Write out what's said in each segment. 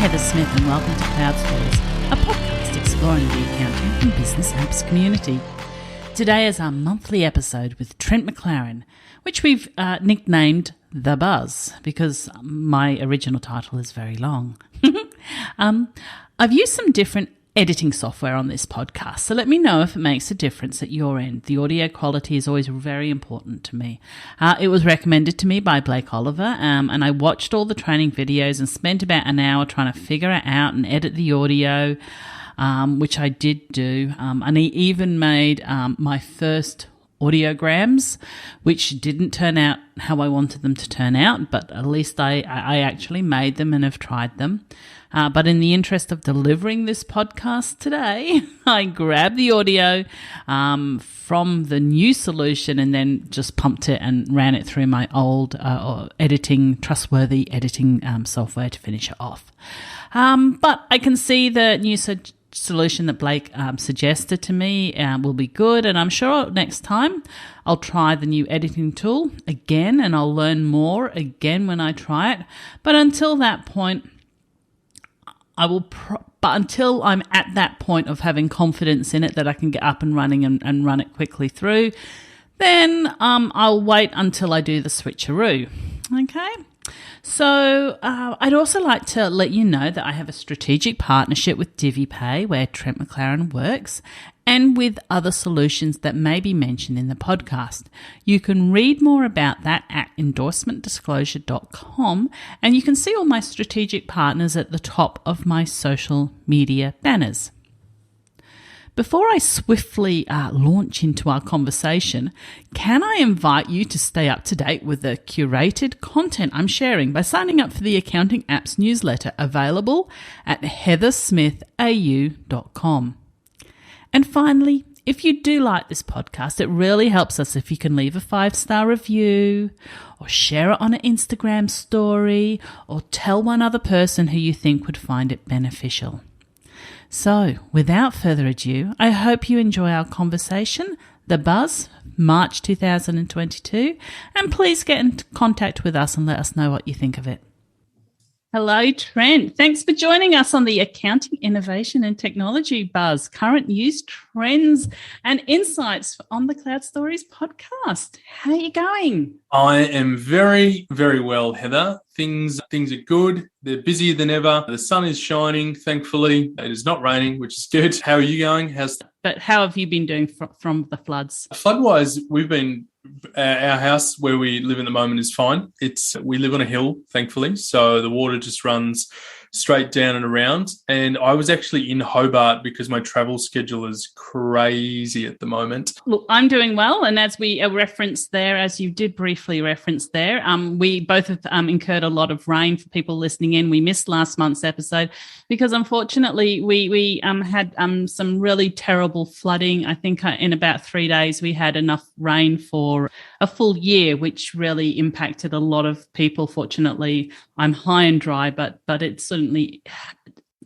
Heather Smith and welcome to Cloud Stories, a podcast exploring the accounting and business apps community. Today is our monthly episode with Trent McLaren, which we've nicknamed The Buzz because my original title is very long. I've used some different editing software on this podcast, so let me know if it makes a difference at your end. The audio quality is always very important to me. It was recommended to me by Blake Oliver, and I watched all the training videos and spent about an hour trying to figure it out and edit the audio, which I did do. And he even made my first audiograms, which didn't turn out how I wanted them to turn out, but at least I actually made them and have tried them. But in the interest of delivering this podcast today, I grabbed the audio from the new solution and then just pumped it and ran it through my old trustworthy editing software to finish it off. But I can see the new solution that Blake suggested to me will be good, and I'm sure next time I'll try the new editing tool again and I'll learn more again when I try it. But until that point, until I'm at that point of having confidence in it that I can get up and running and run it quickly through, then I'll wait until I do the switcheroo. Okay? So I'd also like to let you know that I have a strategic partnership with DiviPay, where Trent McLaren works, and with other solutions that may be mentioned in the podcast. You can read more about that at endorsementdisclosure.com, and you can see all my strategic partners at the top of my social media banners. Before I swiftly launch into our conversation, can I invite you to stay up to date with the curated content I'm sharing by signing up for the Accounting Apps newsletter available at heathersmithau.com. And finally, if you do like this podcast, it really helps us if you can leave a 5-star review or share it on an Instagram story or tell one other person who you think would find it beneficial. So, without further ado, I hope you enjoy our conversation, The Buzz, March 2022, and please get in contact with us and let us know what you think of it. Hello, Trent. Thanks for joining us on the Accounting, Innovation and Technology Buzz, current news, trends and insights on the Cloud Stories podcast. How are you going? I am very, very well, Heather. Things are good. They're busier than ever. The sun is shining, thankfully. It is not raining, which is good. How are you going? But how have you been doing from the floods? Flood-wise, we've been... our house where we live in the moment is fine. We live on a hill, thankfully, so the water just runs straight down and around. And I was actually in Hobart because my travel schedule is crazy at the moment. Look, I'm doing well, and as we referenced there, as you did briefly reference there, we both have incurred a lot of rain. For people listening in, we missed last month's episode because unfortunately we had some really terrible flooding. I think in about 3 days we had enough rain for a full year, which really impacted a lot of people. Fortunately, I'm high and dry, but it certainly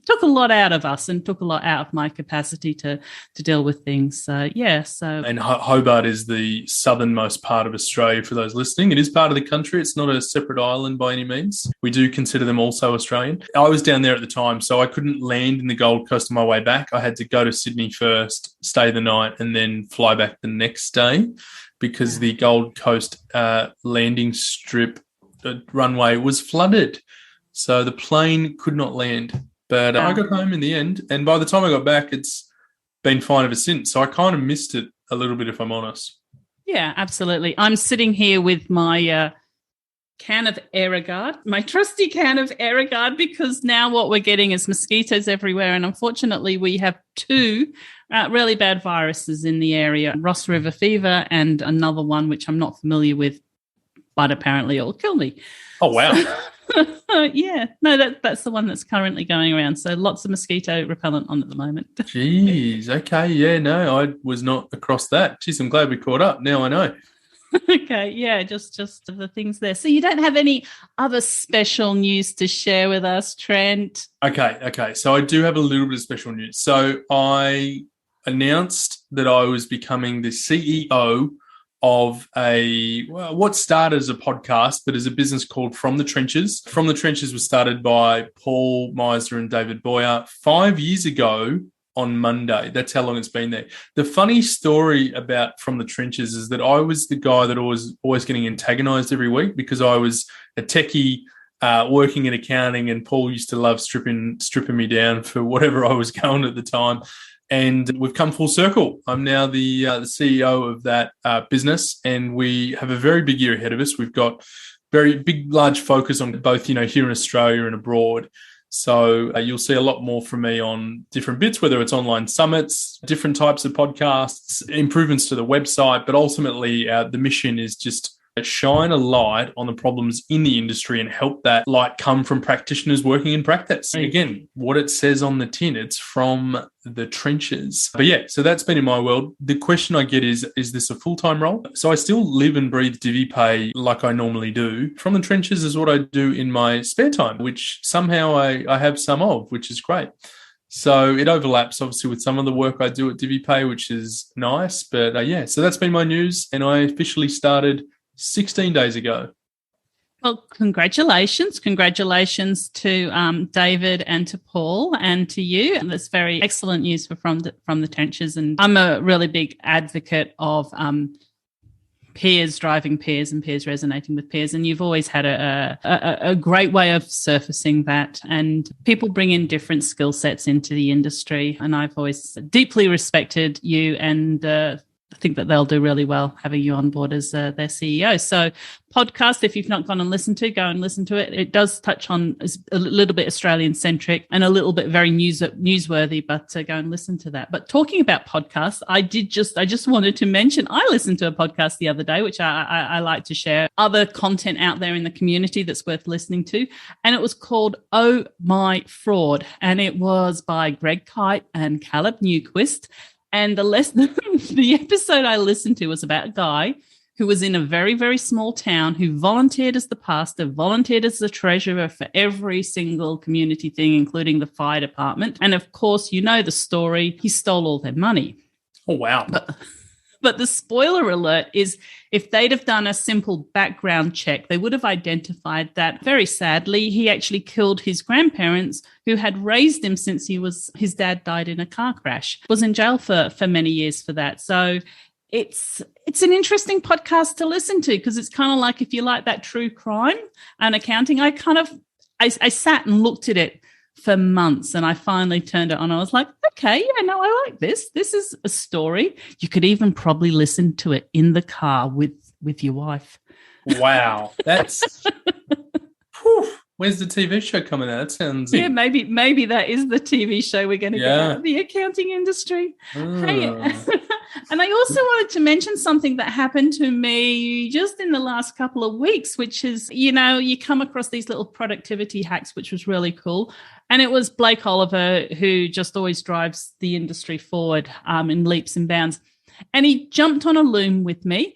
took a lot out of us and took a lot out of my capacity to deal with things. So, yeah. And Hobart is the southernmost part of Australia, for those listening. It is part of the country. It's not a separate island by any means. We do consider them also Australian. I was down there at the time, so I couldn't land in the Gold Coast on my way back. I had to go to Sydney first, stay the night, and then fly back the next day because the Gold Coast landing strip runway was flooded. So the plane could not land. But I got home in the end, and by the time I got back, it's been fine ever since. So I kind of missed it a little bit, if I'm honest. Yeah, absolutely. I'm sitting here with my can of Aerogard, my trusty can of Aerogard, because now what we're getting is mosquitoes everywhere, and unfortunately we have two really bad viruses in the area, Ross River fever and another one which I'm not familiar with, but apparently it'll kill me. Oh, wow. Yeah, no, that's the one that's currently going around. So lots of mosquito repellent on at the moment. Jeez, okay, yeah, no, I was not across that. Jeez, I'm glad we caught up. Now I know. Okay, yeah, just the things there. So you don't have any other special news to share with us, Trent? Okay. So I do have a little bit of special news. So I announced that I was becoming the CEO of what started as a podcast, but as a business called From the Trenches. From the Trenches was started by Paul Meisner and David Boyer 5 years ago on Monday. That's how long it's been there. The funny story about From the Trenches is that I was the guy that was always getting antagonized every week because I was a techie working in accounting, and Paul used to love stripping me down for whatever I was going at the time. And we've come full circle. I'm now the CEO of that business, and we have a very big year ahead of us. We've got very big, large focus on both, here in Australia and abroad. So you'll see a lot more from me on different bits, whether it's online summits, different types of podcasts, improvements to the website. But ultimately, the mission is just shine a light on the problems in the industry and help that light come from practitioners working in practice. Again, what it says on the tin, it's from the trenches. But yeah, so that's been in my world. The question I get is this a full-time role? So I still live and breathe DiviPay like I normally do. From the trenches is what I do in my spare time, which somehow I have some of, which is great. So it overlaps, obviously, with some of the work I do at DiviPay, which is nice. But yeah, so that's been my news, and I officially started 16 days ago. Well, congratulations. Congratulations to David and to Paul and to you. And that's very excellent news from the trenches. And I'm a really big advocate of peers driving peers and peers resonating with peers. And you've always had a great way of surfacing that. And people bring in different skill sets into the industry. And I've always deeply respected you, and I think that they'll do really well having you on board as their CEO. So podcast, if you've not gone and listened to, go and listen to it. It does touch on a little bit Australian-centric and a little bit very newsworthy, but go and listen to that. But talking about podcasts, I just wanted to mention, I listened to a podcast the other day, which I like to share other content out there in the community that's worth listening to. And it was called Oh My Fraud. And it was by Greg Kite and Caleb Newquist. And the episode I listened to was about a guy who was in a very, very small town who volunteered as the pastor, volunteered as the treasurer for every single community thing, including the fire department. And of course, you know the story. He stole all their money. Oh, wow. But the spoiler alert is if they'd have done a simple background check, they would have identified that, very sadly, he actually killed his grandparents who had raised him since his dad died in a car crash. Was in jail for many years for that. So it's an interesting podcast to listen to, because it's kind of like, if you like that true crime and accounting, I sat and looked at it for months, and I finally turned it on. I was like, okay, yeah, no, I like this. This is a story. You could even probably listen to it in the car with your wife. Wow. That's whew, where's the TV show coming out? That sounds maybe that is the TV show we're going to get out of the accounting industry. Hey, and I also wanted to mention something that happened to me just in the last couple of weeks, which is, you come across these little productivity hacks, which was really cool. And it was Blake Oliver, who just always drives the industry forward in leaps and bounds. And he jumped on a Loom with me.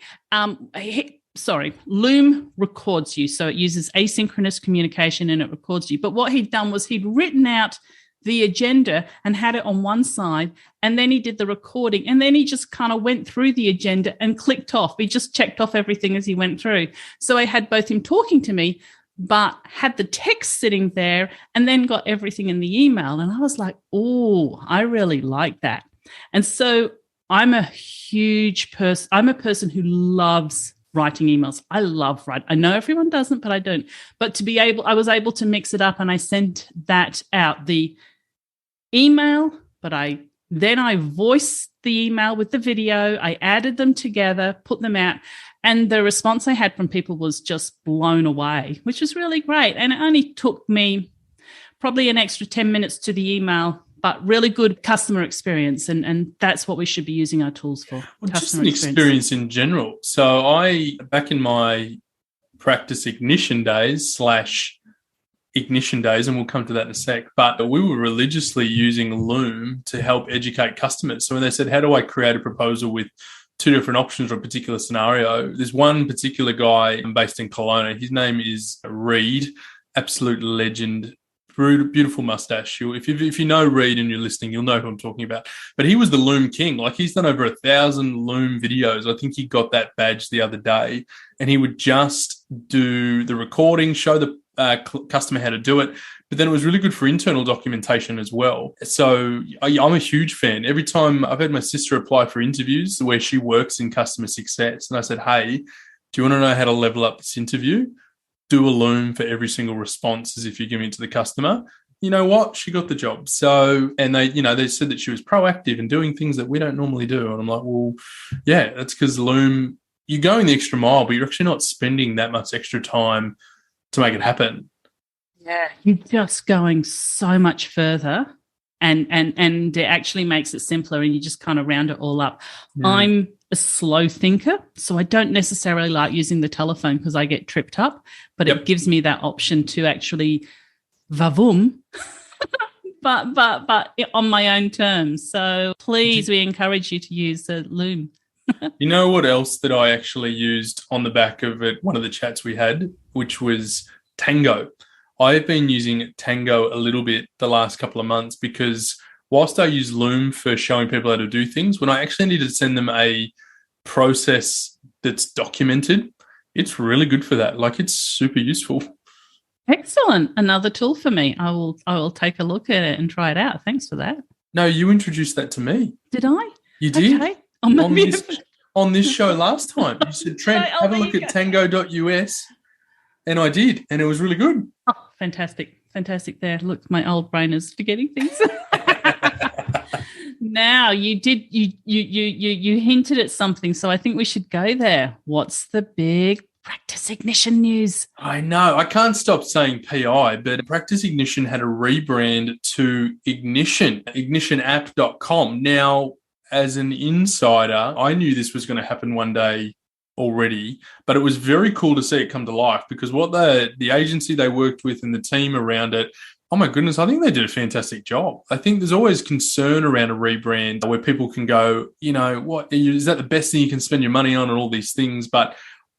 Loom records you. So it uses asynchronous communication and it records you. But what he'd done was he'd written out the agenda and had it on one side, and then he did the recording, and then he just kind of went through the agenda and clicked off. He just checked off everything as he went through. So I had both him talking to me, but had the text sitting there, and then got everything in the email. And I was like, oh, I really like that. And so I'm a person who loves writing emails. I love writing. I know everyone doesn't, but I don't. But I was able to mix it up, and I sent that out, the email, but I voiced the email with the video. I added them together, put them out. And the response I had from people was just blown away, which was really great. And it only took me probably an extra 10 minutes to the email, but really good customer experience. And that's what we should be using our tools for. Well, just an experience in general. So back in my practice ignition days, and we'll come to that in a sec, but we were religiously using Loom to help educate customers. So when they said, how do I create a proposal with two different options for a particular scenario, there's one particular guy based in Kelowna. His name is Reed, absolute legend, beautiful mustache. If you know Reed and you're listening, you'll know who I'm talking about. But he was the Loom king. Like, he's done over 1,000 Loom videos. I think he got that badge the other day, and he would just do the recording, show the customer how to do it. But then it was really good for internal documentation as well. So I'm a huge fan. Every time I've had my sister apply for interviews where she works in customer success, and I said, hey, do you want to know how to level up this interview? Do a Loom for every single response as if you're giving it to the customer. You know what? She got the job. So, and they said that she was proactive and doing things that we don't normally do. And I'm like, well, yeah, that's because Loom, you're going the extra mile, but you're actually not spending that much extra time to make it happen. Yeah, you're just going so much further, and it actually makes it simpler, and you just kind of round it all up. Yeah. I'm a slow thinker, so I don't necessarily like using the telephone because I get tripped up, but It gives me that option to actually vavoom, but on my own terms. So please, we encourage you to use the Loom. You know what else that I actually used on the back of it, one of the chats we had, which was Tango. I've been using Tango a little bit the last couple of months because whilst I use Loom for showing people how to do things, when I actually need to send them a process that's documented, it's really good for that. Like, it's super useful. Excellent. Another tool for me. I will take a look at it and try it out. Thanks for that. No, you introduced that to me. Did I? You did. Okay. On this show last time. You said, Trent, have a look at tango.us. And I did, and it was really good. Oh, fantastic. Fantastic there. Look, my old brain is forgetting things. Now, you hinted at something, so I think we should go there. What's the big Practice Ignition news? I know. I can't stop saying PI, but Practice Ignition had a rebrand to Ignition, ignitionapp.com. Now, as an insider, I knew this was going to happen one day already, but it was very cool to see it come to life because what the agency they worked with and the team around it, oh my goodness, I think they did a fantastic job. I think there's always concern around a rebrand where people can go, you know, what is that the best thing you can spend your money on and all these things,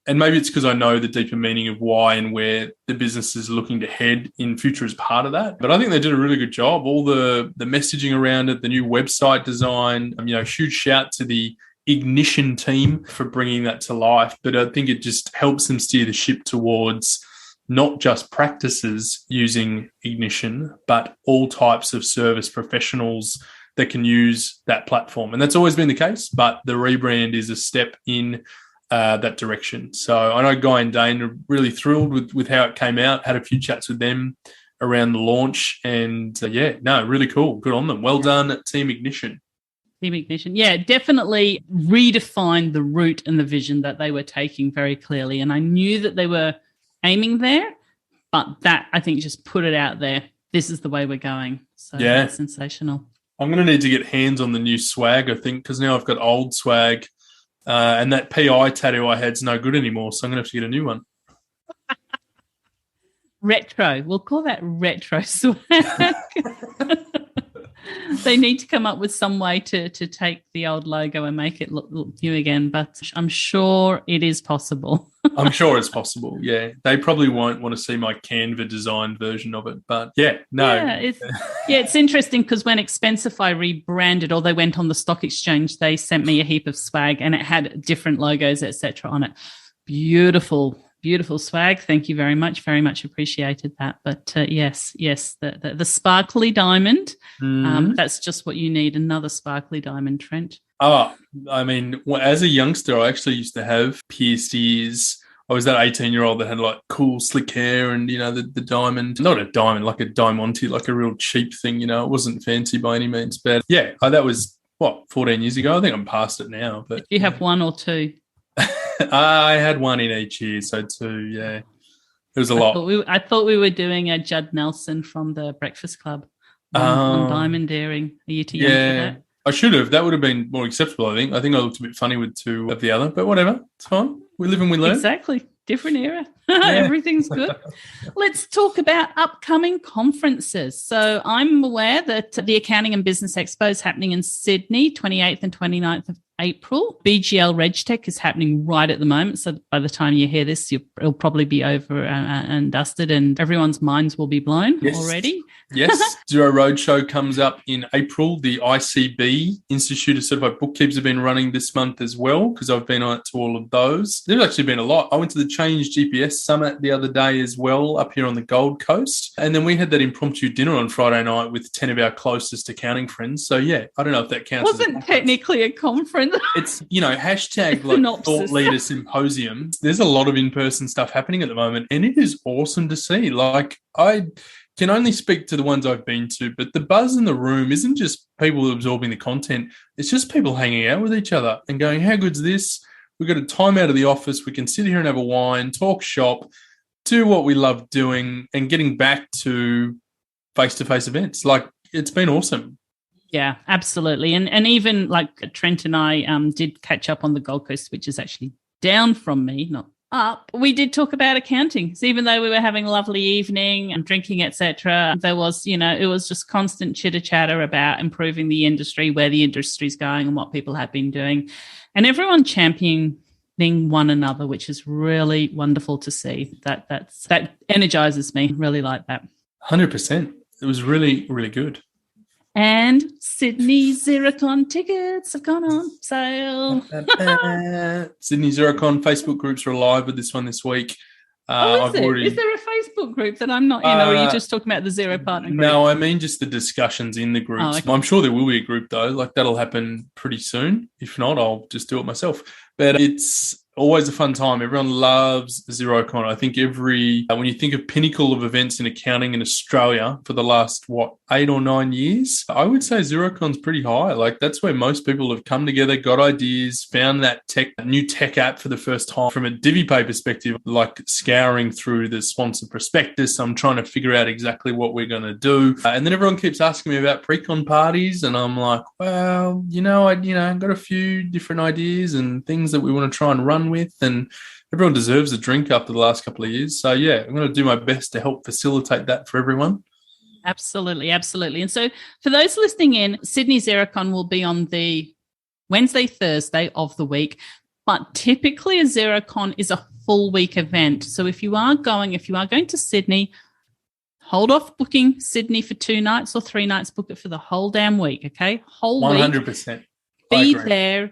and maybe it's because I know the deeper meaning of why and where the business is looking to head in future as part of that. But I think they did a really good job. All the messaging around it, the new website design, huge shout to the Ignition team for bringing that to life. But I think it just helps them steer the ship towards not just practices using Ignition, but all types of service professionals that can use that platform. And that's always been the case, but the rebrand is a step in that direction. So I know Guy and Dane are really thrilled with how it came out, had a few chats with them around the launch, and really cool. Good on them. Well done, Team Ignition. Team Ignition. Yeah, definitely redefined the route and the vision that they were taking very clearly. And I knew that they were aiming there, but that, I think, just put it out there. This is the way we're going. So that's sensational. I'm going to need to get hands on the new swag, I think, because now I've got old swag and that PI tattoo I had's no good anymore. So I'm going to have to get a new one. Retro. We'll call that retro swag. They need to come up with some way to take the old logo and make it look new again, but I'm sure it is possible. I'm sure it's possible, yeah. They probably won't want to see my Canva designed version of it, but it's interesting because when Expensify rebranded or they went on the stock exchange, they sent me a heap of swag and it had different logos, etc. on it. Beautiful swag. Thank you very much. Very much appreciated that. But yes, the sparkly diamond, that's just what you need, another sparkly diamond, Trent. Oh, I mean, as a youngster, I actually used to have pierced ears. I was that 18-year-old that had like cool slick hair and, the diamond, not a diamond, like a diamante, like a real cheap thing, it wasn't fancy by any means. But yeah, that was, 14 years ago? I think I'm past it now. But did you have one or two? I had one in each ear, so two, yeah. It was a lot. I thought we were doing a Judd Nelson from the Breakfast Club on diamond earring. Are you too young for that? I should have. That would have been more acceptable, I think. I think I looked a bit funny with two of the other, but whatever. It's fine. We live and we learn. Exactly. Different era. Everything's good. Let's talk about upcoming conferences. So I'm aware that the Accounting and Business Expo is happening in Sydney, 28th and 29th of April. BGL RegTech is happening right at the moment. So by the time you hear this, it'll probably be over and dusted, and everyone's minds will be blown already. Yes. Xero Roadshow comes up in April. The ICB, Institute of Certified Bookkeepers, have been running this month as well, because I've been on it to all of those. There's actually been a lot. I went to the Change GPS Summit the other day as well, up here on the Gold Coast. And then we had that impromptu dinner on Friday night with 10 of our closest accounting friends. So, yeah, I don't know if that counts. Wasn't technically a conference. It's, hashtag like Thought Leader Symposium. There's a lot of in-person stuff happening at the moment, and it is awesome to see. Like, I can only speak to the ones I've been to, but the buzz in the room isn't just people absorbing the content. It's just people hanging out with each other and going, how good's this? We've got a time out of the office. We can sit here and have a wine, talk shop, do what we love doing, and getting back to face-to-face events. Like, it's been awesome. Yeah, absolutely. And even like Trent and I did catch up on the Gold Coast, which is actually down from me, not up. We did talk about accounting. So even though we were having a lovely evening and drinking, etc., there was, it was just constant chitter-chatter about improving the industry, where the industry's going and what people have been doing. And everyone championing one another, which is really wonderful to see. That energizes me. Really like that. 100%. It was really, really good. And Sydney Xerocon tickets have gone on sale. Sydney Xerocon Facebook groups are alive with this one this week. Is there a Facebook group that I'm not in, or are you just talking about the Xero partner group? No, I mean just the discussions in the groups. Oh, okay. I'm sure there will be a group, though. Like, that'll happen pretty soon. If not, I'll just do it myself. But it's always a fun time. Everyone loves Xerocon. I think when you think of pinnacle of events in accounting in Australia for the last, 8 or 9 years, I would say Xerocon's pretty high. Like, that's where most people have come together, got ideas, found that new tech app for the first time. From a DiviPay perspective, like scouring through the sponsor prospectus, I'm trying to figure out exactly what we're going to do. And then everyone keeps asking me about pre-con parties, and I'm like, well, I've got a few different ideas and things that we want to try and run with, and everyone deserves a drink after the last couple of years. So, yeah, I'm going to do my best to help facilitate that for everyone. Absolutely, absolutely. And so for those listening in, Sydney Xerocon will be on the Wednesday, Thursday of the week, but typically a Xerocon is a full week event. So if you are going to Sydney, hold off booking Sydney for 2 nights or 3 nights, book it for the whole damn week, okay? Whole 100%. week. Be there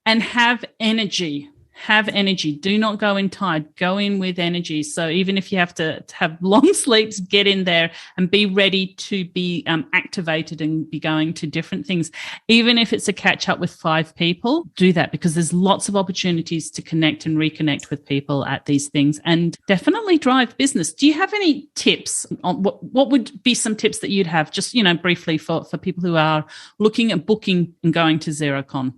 and have energy. Have energy. Do not go in tired. Go in with energy. So even if you have to have long sleeps, get in there and be ready to be activated and be going to different things. Even if it's a catch up with 5 people, do that, because there's lots of opportunities to connect and reconnect with people at these things, and definitely drive business. Do you have any tips on what would be some tips that you'd have, just, briefly for people who are looking at booking and going to Xerocon?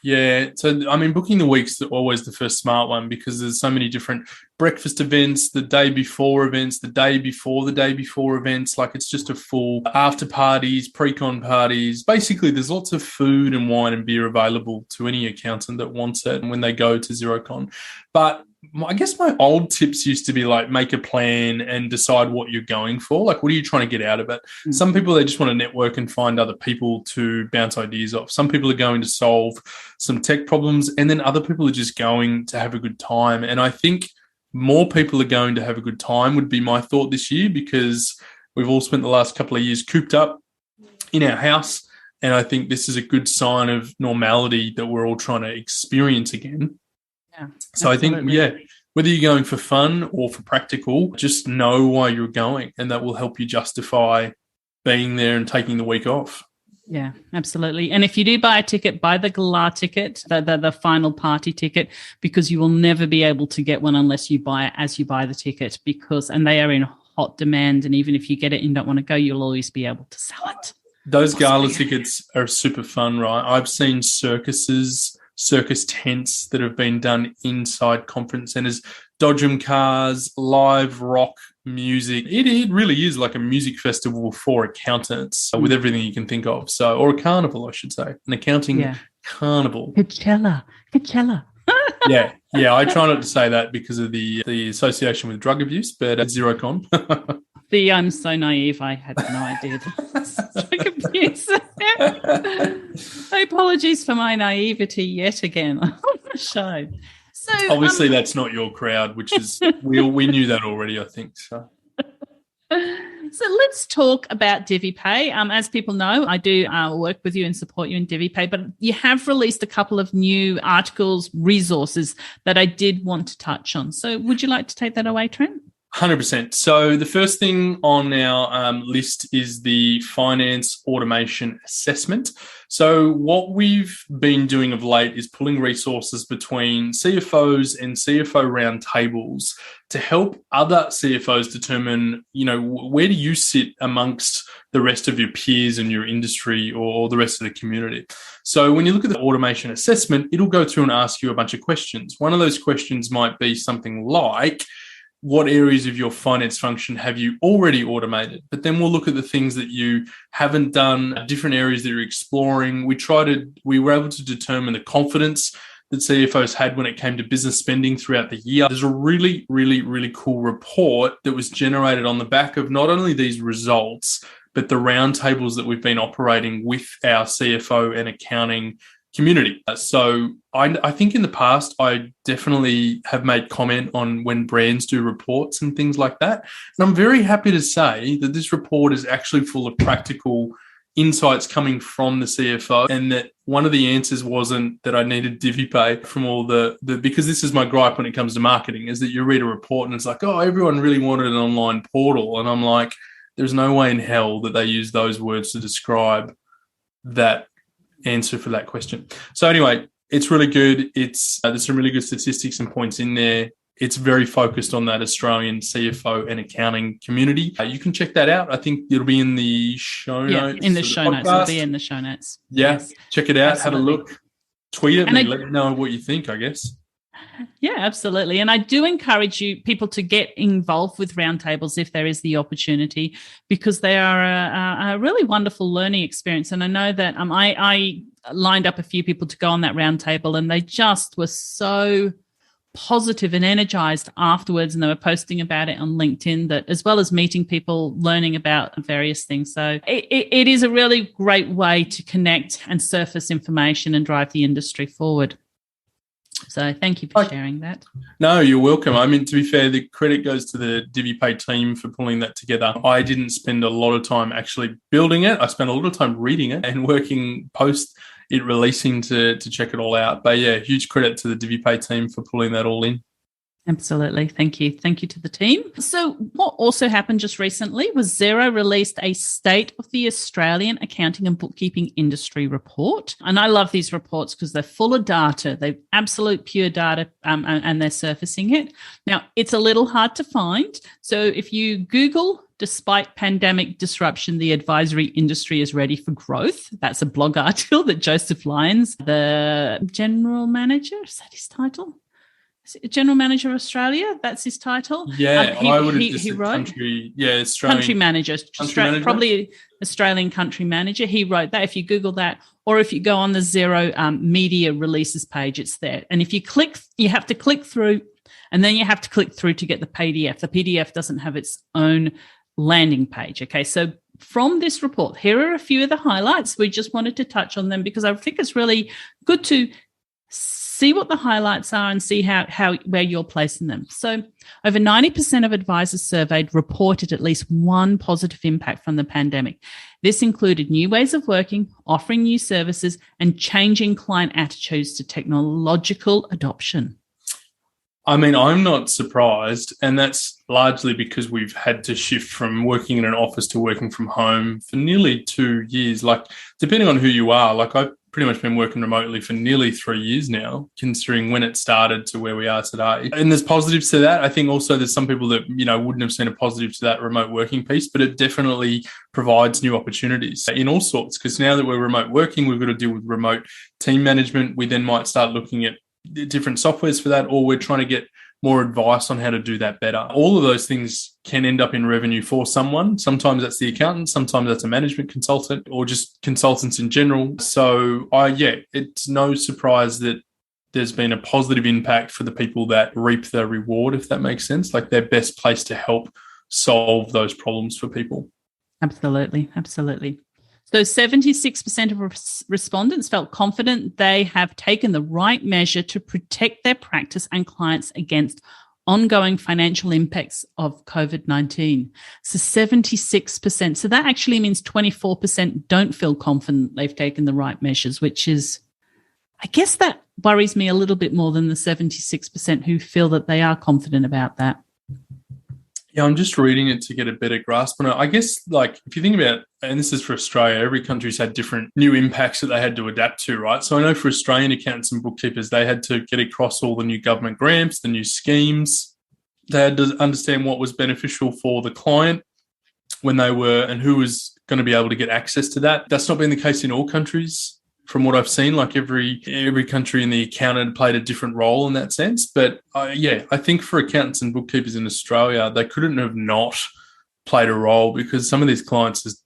Yeah, so I mean, booking the week's always the first smart one, because there's so many different breakfast events, the day before events, the day before events. Like, it's just a full after parties, pre-con parties. Basically, there's lots of food and wine and beer available to any accountant that wants it when they go to Xerocon. But I guess my old tips used to be like, make a plan and decide what you're going for. Like, what are you trying to get out of it? Mm. Some people, they just want to network and find other people to bounce ideas off. Some people are going to solve some tech problems, and then other people are just going to have a good time. And I think more people are going to have a good time would be my thought this year, because we've all spent the last couple of years cooped up in our house. And I think this is a good sign of normality that we're all trying to experience again. Yeah, so absolutely. I think, whether you're going for fun or for practical, just know why you're going, and that will help you justify being there and taking the week off. Yeah, absolutely. And if you do buy a ticket, buy the gala ticket, the final party ticket, because you will never be able to get one unless you buy it as you buy the ticket, and they are in hot demand. And even if you get it and you don't want to go, you'll always be able to sell it. Those gala tickets are super fun, right? I've seen circus tents that have been done inside conference centers, dodgem cars, live rock music. It really is like a music festival for accountants with everything you can think of. So, or a carnival, I should say, an accounting carnival. Coachella. Yeah. I try not to say that because of the association with drug abuse, but at Xerocon. I'm so naive, I had no idea that was such a computer. Apologies for my naivety yet again on the show. So obviously that's not your crowd, which is we knew that already, I think. So let's talk about DiviPay. As people know, I do work with you and support you in DiviPay, but you have released a couple of new articles, resources that I did want to touch on. So would you like to take that away, Trent? 100%. So the first thing on our list is the finance automation assessment. So what we've been doing of late is pulling resources between CFOs and CFO roundtables to help other CFOs determine, where do you sit amongst the rest of your peers in your industry or the rest of the community. So when you look at the automation assessment, it'll go through and ask you a bunch of questions. One of those questions might be something like, what areas of your finance function have you already automated? But then we'll look at the things that you haven't done, different areas that you're exploring. We were able to determine the confidence that CFOs had when it came to business spending throughout the year. There's a really, really, really cool report that was generated on the back of not only these results, but the roundtables that we've been operating with our CFO and accounting community. So I think in the past, I definitely have made comment on when brands do reports and things like that. And I'm very happy to say that this report is actually full of practical insights coming from the CFO, and that one of the answers wasn't that I needed DiviPay from all the because this is my gripe when it comes to marketing, is that you read a report and it's like, oh, everyone really wanted an online portal. And I'm like, there's no way in hell that they use those words to describe that answer for that question. So anyway, it's really good. There's some really good statistics and points in there. It's very focused on that Australian CFO and accounting community. You can check that out. I think it'll be in the show notes. Yeah, in the show notes. It'll be in the show notes. Yeah, yes. Check it out. Absolutely. Have a look. Tweet it and let me know what you think, I guess. Yeah, absolutely. And I do encourage people to get involved with roundtables if there is the opportunity, because they are a really wonderful learning experience. And I know that I lined up a few people to go on that roundtable, and they just were so positive and energized afterwards, and they were posting about it on LinkedIn, that as well as meeting people, learning about various things. So it is a really great way to connect and surface information and drive the industry forward. So thank you for sharing that. No, you're welcome. I mean, to be fair, the credit goes to the DiviPay team for pulling that together. I didn't spend a lot of time actually building it. I spent a lot of time reading it and working post it releasing to check it all out. But yeah, huge credit to the DiviPay team for pulling that all in. Absolutely. Thank you. Thank you to the team. So what also happened just recently was Xero released a State of the Australian Accounting and Bookkeeping Industry report. And I love these reports because they're full of data. They're absolute pure data, and they're surfacing it. Now, it's a little hard to find. So if you Google, despite pandemic disruption, the advisory industry is ready for growth. That's a blog article that Joseph Lyons, the general manager, is that his title? General Manager of Australia, that's his title. Yeah, I would have just he said wrote Australian country manager, probably Australian country manager. He wrote that. If you Google that, or if you go on the Xero media releases page, it's there. And if you click, you have to click through, and then you have to click through to get the PDF. The PDF doesn't have its own landing page. Okay, so from this report, here are a few of the highlights. We just wanted to touch on them because I think it's really good to see what the highlights are and see where you're placing them. So over 90% of advisors surveyed reported at least one positive impact from the pandemic. This included new ways of working, offering new services, and changing client attitudes to technological adoption. I mean, I'm not surprised, and that's largely because we've had to shift from working in an office to working from home for nearly 2 years. Like, depending on who you are, like I've pretty much been working remotely for nearly 3 years now, considering when it started to where we are today. And there's positives to that. I think also there's some people that, wouldn't have seen a positive to that remote working piece, but it definitely provides new opportunities in all sorts. Because now that we're remote working, we've got to deal with remote team management. We then might start looking at different softwares for that, or we're trying to get more advice on how to do that better. All of those things can end up in revenue for someone. Sometimes that's the accountant, sometimes that's a management consultant, or just consultants in general. So it's no surprise that there's been a positive impact for the people that reap the reward, if that makes sense. Like, they're best placed to help solve those problems for people. Absolutely. So 76% of respondents felt confident they have taken the right measure to protect their practice and clients against ongoing financial impacts of COVID-19. So 76%. So that actually means 24% don't feel confident they've taken the right measures, which is, I guess that worries me a little bit more than the 76% who feel that they are confident about that. Yeah, I'm just reading it to get a better grasp on it. I guess, like, if you think about, and this is for Australia, every country's had different new impacts that they had to adapt to, right? So I know for Australian accountants and bookkeepers, they had to get across all the new government grants, the new schemes. They had to understand what was beneficial for the client when they were, and who was going to be able to get access to that. That's not been the case in all countries. From what I've seen, like every country in the accountant played a different role in that sense. But I think for accountants and bookkeepers in Australia, they couldn't have not played a role, because some of these clients is,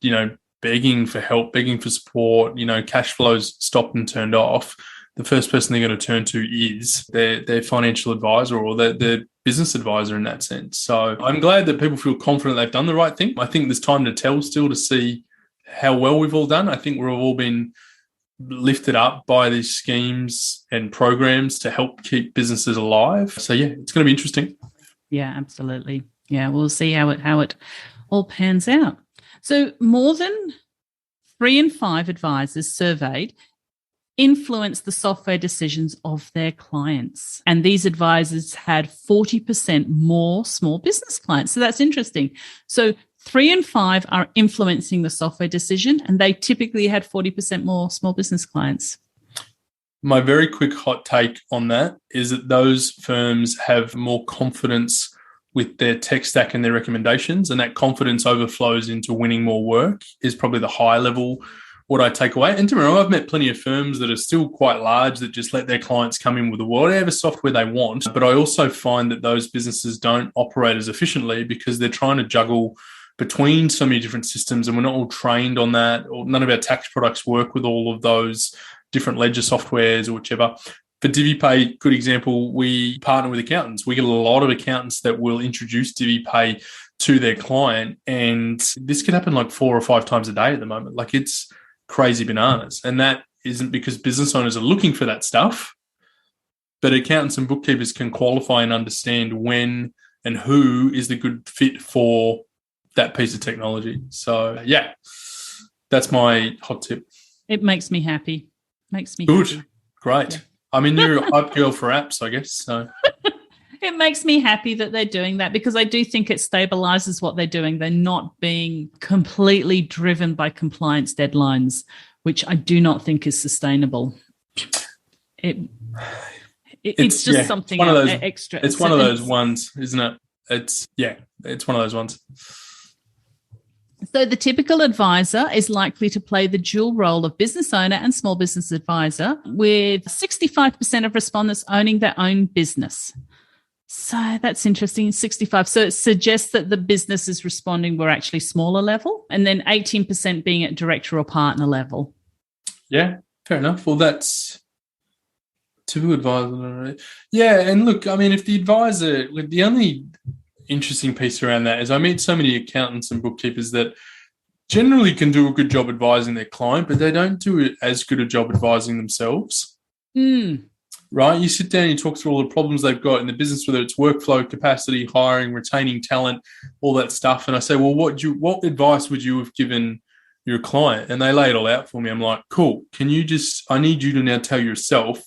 begging for help, begging for support, cash flows stopped and turned off. The first person they're going to turn to is their financial advisor or their business advisor in that sense. So I'm glad that people feel confident they've done the right thing. I think there's time to tell still to see how well we've all done. I think we've all been lifted up by these schemes and programs to help keep businesses alive. So yeah, it's going to be interesting. Yeah, absolutely. Yeah, we'll see how it all pans out. So more than 3 in 5 advisors surveyed influence the software decisions of their clients. And these advisors had 40% more small business clients. So that's interesting. So 3 in 5 are influencing the software decision, and they typically had 40% more small business clients. My very quick hot take on that is that those firms have more confidence with their tech stack and their recommendations, and that confidence overflows into winning more work is probably the high level what I take away. And to remember, I've met plenty of firms that are still quite large that just let their clients come in with whatever software they want. But I also find that those businesses don't operate as efficiently because they're trying to juggle between so many different systems, and we're not all trained on that, or none of our tax products work with all of those different ledger softwares or whichever. For DiviPay, good example, we partner with accountants. We get a lot of accountants that will introduce DiviPay to their client, and this can happen like 4 or 5 times a day at the moment. Like, it's crazy bananas. And that isn't because business owners are looking for that stuff, but accountants and bookkeepers can qualify and understand when and who is the good fit for that piece of technology. So yeah, that's my hot tip. It makes me happy. Makes me good. Happy. Great. Yeah. I mean, you're a hype girl for apps, I guess. So it makes me happy that they're doing that, because I do think it stabilizes what they're doing. They're not being completely driven by compliance deadlines, which I do not think is sustainable. It's just something one of those, extra. It's one of those ones, isn't it? It's one of those ones. So the typical advisor is likely to play the dual role of business owner and small business advisor, with 65% of respondents owning their own business. So that's interesting, 65. So it suggests that the business is responding were actually smaller level, and then 18% being at director or partner level. Yeah, fair enough. Well, that's typical advisor. Yeah, and look, I mean, if the advisor, the only interesting piece around that is I meet so many accountants and bookkeepers that generally can do a good job advising their client, but they don't do as good a job advising themselves. Right? You sit down, you talk through all the problems they've got in the business, whether it's workflow, capacity, hiring, retaining talent, all that stuff. And I say, well, what advice would you have given your client? And they lay it all out for me. I'm like, cool. I need you to now tell yourself,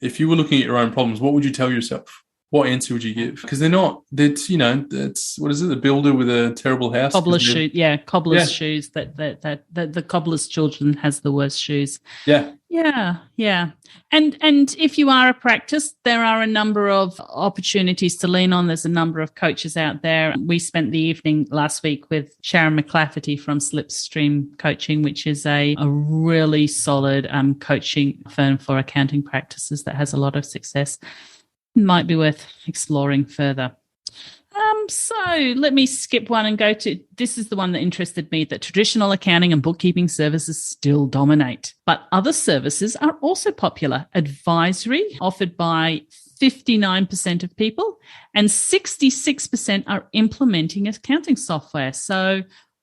if you were looking at your own problems, what would you tell yourself? What answer would you give? Because that's what is it? The builder with a terrible house. Cobbler's shoes. Yeah, cobbler's shoes. That the cobbler's children has the worst shoes. Yeah. And if you are a practice, there are a number of opportunities to lean on. There's a number of coaches out there. We spent the evening last week with Sharon McClafferty from Slipstream Coaching, which is a really solid coaching firm for accounting practices that has a lot of success. Might be worth exploring further. So let me skip one and go to, this is the one that interested me, that traditional accounting and bookkeeping services still dominate, but other services are also popular. Advisory offered by 59% of people, and 66% are implementing accounting software. So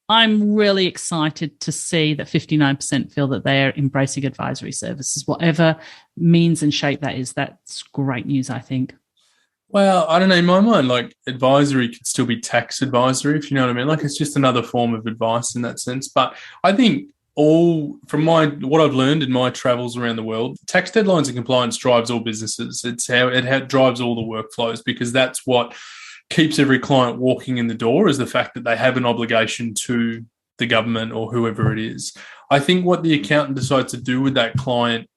I'm really excited to see that 59% feel that they are embracing advisory services, whatever means and shape that is. That's great news, I think. Well, I don't know. In my mind, like advisory could still be tax advisory, if you know what I mean. Like it's just another form of advice in that sense. But I think what I've learned in my travels around the world, tax deadlines and compliance drives all businesses. It's how it drives all the workflows, because that's what keeps every client walking in the door, is the fact that they have an obligation to the government or whoever it is. I think what the accountant decides to do with that client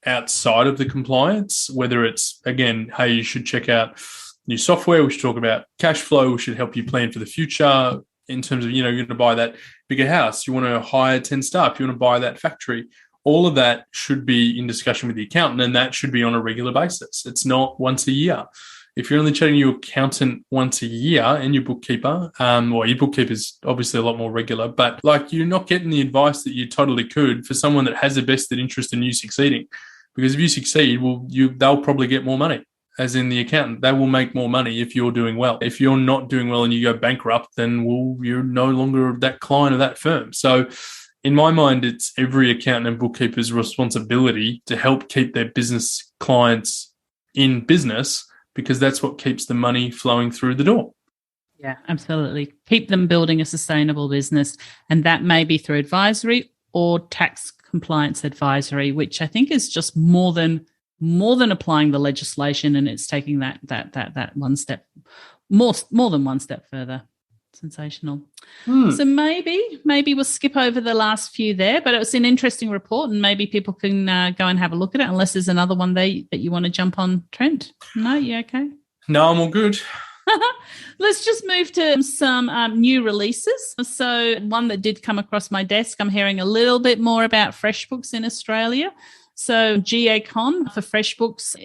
outside of the compliance, whether it's, again, hey, you should check out new software, we should talk about cash flow, we should help you plan for the future in terms of, you're going to buy that bigger house, you want to hire 10 staff, you want to buy that factory. All of that should be in discussion with the accountant, and that should be on a regular basis. It's not once a year. If you're only chatting to your accountant once a year and your bookkeeper, your bookkeeper's obviously a lot more regular, but like you're not getting the advice that you totally could for someone that has a vested interest in you succeeding. Because if you succeed, they'll probably get more money, as in the accountant. They will make more money if you're doing well. If you're not doing well and you go bankrupt, then you're no longer that client of that firm. So in my mind, it's every accountant and bookkeeper's responsibility to help keep their business clients in business, because that's what keeps the money flowing through the door. Yeah, absolutely. Keep them building a sustainable business. And that may be through advisory or tax compliance advisory, which I think is just more than applying the legislation, and it's taking that one step, more than one step further. Sensational. So maybe we'll skip over the last few there, but it was an interesting report, and maybe people can go and have a look at it, unless there's another one that you want to jump on, Trent. No, you okay? No, I'm all good. Let's just move to some new releases. So one that did come across my desk, I'm hearing a little bit more about FreshBooks in Australia. So Xerocon for FreshBooks,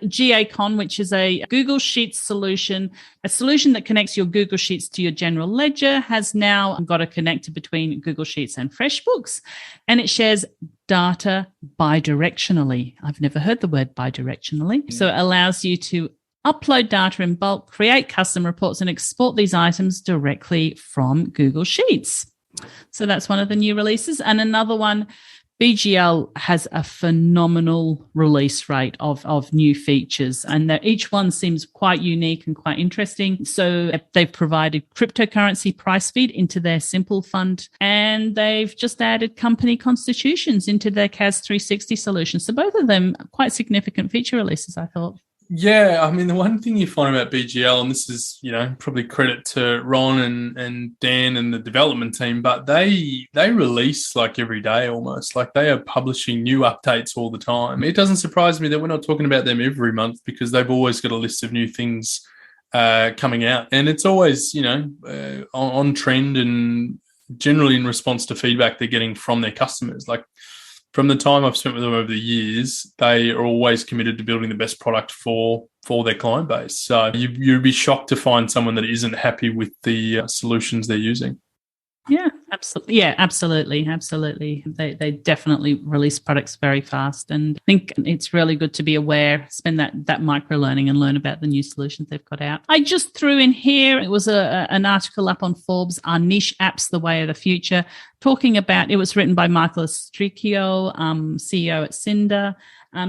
Xerocon, which is a Google Sheets solution, a solution that connects your Google Sheets to your general ledger, has now got a connector between Google Sheets and FreshBooks, and it shares data bidirectionally. I've never heard the word bidirectionally. So it allows you to upload data in bulk, create custom reports, and export these items directly from Google Sheets. So that's one of the new releases. And another one, BGL has a phenomenal release rate of new features, and each one seems quite unique and quite interesting. So they've provided cryptocurrency price feed into their Simple Fund, and they've just added company constitutions into their CAS 360 solution. So both of them quite significant feature releases, I thought. Yeah, I mean, the one thing you find about BGL, and this is, probably credit to Ron and Dan and the development team, but they release like every day almost. Like they are publishing new updates all the time. It doesn't surprise me that we're not talking about them every month, because they've always got a list of new things coming out. And it's always, on trend, and generally in response to feedback they're getting from their customers. Like, from the time I've spent with them over the years, they are always committed to building the best product for their client base. So you'd be shocked to find someone that isn't happy with the solutions they're using. Yeah, absolutely. Yeah, absolutely. Absolutely. They definitely release products very fast. And I think it's really good to be aware, spend that micro learning and learn about the new solutions they've got out. I just threw in here, it was an article up on Forbes, Are Niche Apps the Way of the Future? Talking about, it was written by Michael Astricchio, CEO at Cinder,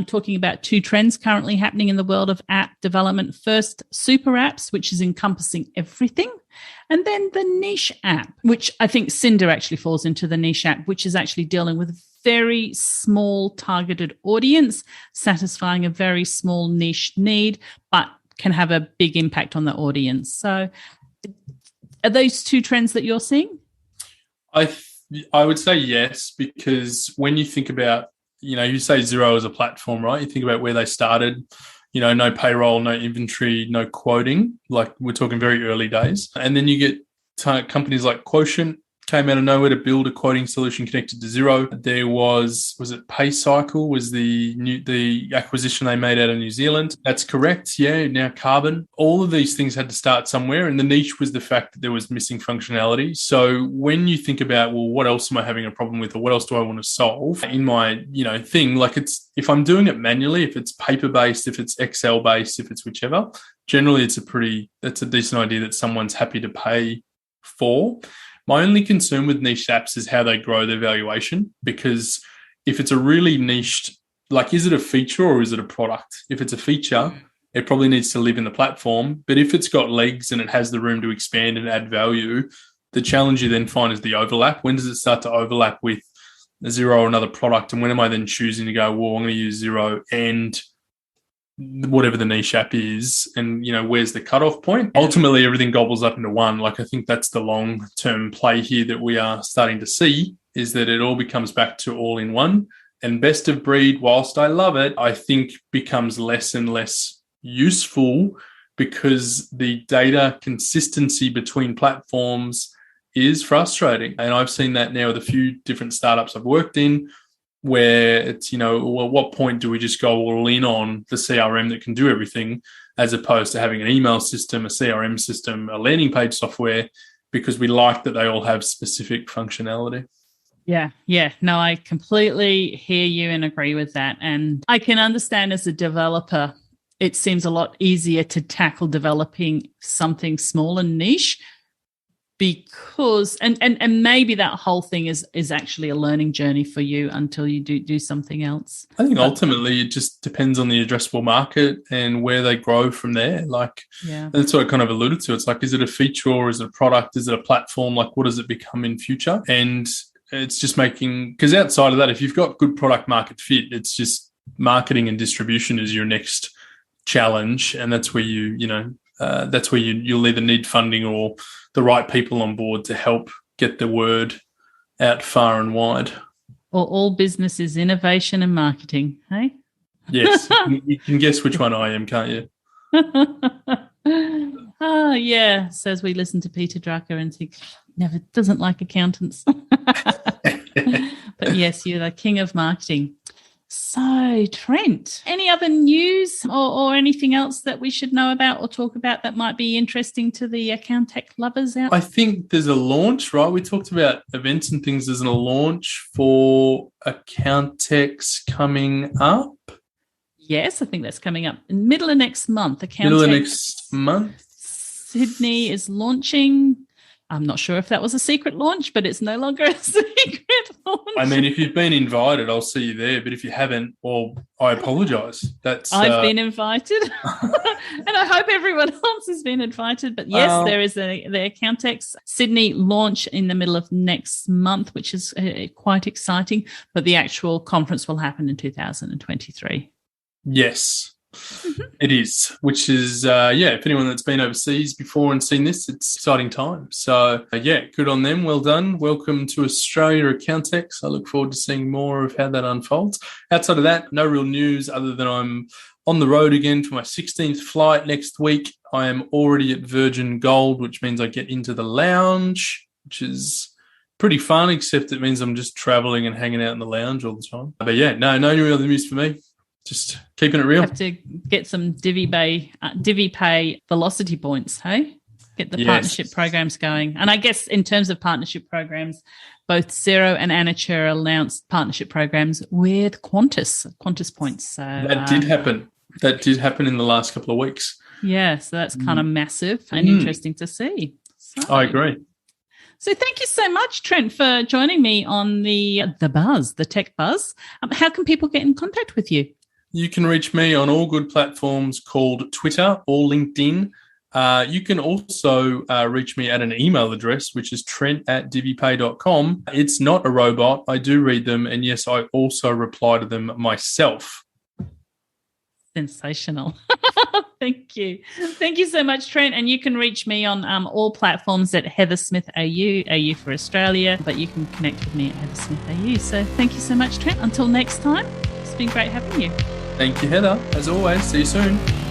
talking about two trends currently happening in the world of app development. First, super apps, which is encompassing everything. And then the niche app, which I think Cinder actually falls into the niche app, which is actually dealing with a very small targeted audience, satisfying a very small niche need, but can have a big impact on the audience. So are those two trends that you're seeing? I would say yes, because when you think about, you say Xero as a platform, right? You think about where they started, no payroll, no inventory, no quoting, like we're talking very early days. And then you get companies like Quotient, came out of nowhere to build a quoting solution connected to Xero. There was it PayCycle was the acquisition they made out of New Zealand. That's correct. Yeah, now Carbon. All of these things had to start somewhere, and the niche was the fact that there was missing functionality. So when you think about, well, what else am I having a problem with, or what else do I want to solve in my, thing, like if I'm doing it manually, if it's paper-based, if it's Excel-based, if it's whichever, generally it's a decent idea that someone's happy to pay for. My only concern with niche apps is how they grow their valuation, because if it's a really niched, like, is it a feature or is it a product? If it's a feature, it probably needs to live in the platform. But if it's got legs and it has the room to expand and add value, the challenge you then find is the overlap. When does it start to overlap with a Xero or another product? And when am I then choosing to go, well, I'm going to use Xero and whatever the niche app is, and where's the cutoff point? Ultimately, everything gobbles up into one. Like, I think that's the long-term play here that we are starting to see, is that it all becomes back to all in one. And best of breed, whilst I love it, I think becomes less and less useful, because the data consistency between platforms is frustrating. And I've seen that now with a few different startups I've worked in, where it's, well, at what point do we just go all in on the CRM that can do everything, as opposed to having an email system, a CRM system, a landing page software, because we like that they all have specific functionality. Yeah. No, I completely hear you and agree with that. And I can understand, as a developer, it seems a lot easier to tackle developing something small and niche, because and maybe that whole thing is actually a learning journey for you until you do something else. I think ultimately it just depends on the addressable market and where they grow from there. Like, that's what I kind of alluded to. It's like, is it a feature or is it a product? Is it a platform? Like, what does it become in future? And it's just because outside of that, if you've got good product market fit, it's just marketing and distribution is your next challenge. And that's where you'll either need funding or the right people on board to help get the word out far and wide. All business is innovation and marketing, hey? Yes. You can guess which one I am, can't you? Oh, yeah. So as we listen to Peter Drucker and think, never doesn't like accountants. But yes, you're the king of marketing. So, Trent, any other news or anything else that we should know about or talk about that might be interesting to the account tech lovers out? I think there's a launch, right? We talked about events and things. There's a launch for account techs coming up. Yes, I think that's coming up in middle of next month. Sydney is launching. I'm not sure if that was a secret launch, but it's no longer a secret launch. I mean, if you've been invited, I'll see you there. But if you haven't, well, I apologise. I've been invited, and I hope everyone else has been invited. But yes, there is the Accountex Sydney launch in the middle of next month, which is quite exciting. But the actual conference will happen in 2023. Yes. It is, which is, if anyone that's been overseas before and seen this, it's exciting time. So, good on them. Well done. Welcome to Australia, Accountex. I look forward to seeing more of how that unfolds. Outside of that, no real news other than I'm on the road again for my 16th flight next week. I am already at Virgin Gold, which means I get into the lounge, which is pretty fun, except it means I'm just traveling and hanging out in the lounge all the time. But no real news for me. Just keeping it real. Have to get some Divi Pay velocity points, hey? Get the partnership programs going. And I guess in terms of partnership programs, both Xero and Anature announced partnership programs with Qantas points. So that did happen. That did happen in the last couple of weeks. Yeah, so that's kind of massive and interesting to see. So, I agree. So thank you so much, Trent, for joining me on the Buzz, the Tech Buzz. How can people get in contact with you? You can reach me on all good platforms called Twitter or LinkedIn. You can also reach me at an email address, which is trent@divipay.com. It's not a robot. I do read them. And yes, I also reply to them myself. Sensational. Thank you. Thank you so much, Trent. And you can reach me on all platforms at Heather Smith AU for Australia, but you can connect with me at Heather Smith AU. So thank you so much, Trent. Until next time, it's been great having you. Thank you, Heather. As always, see you soon.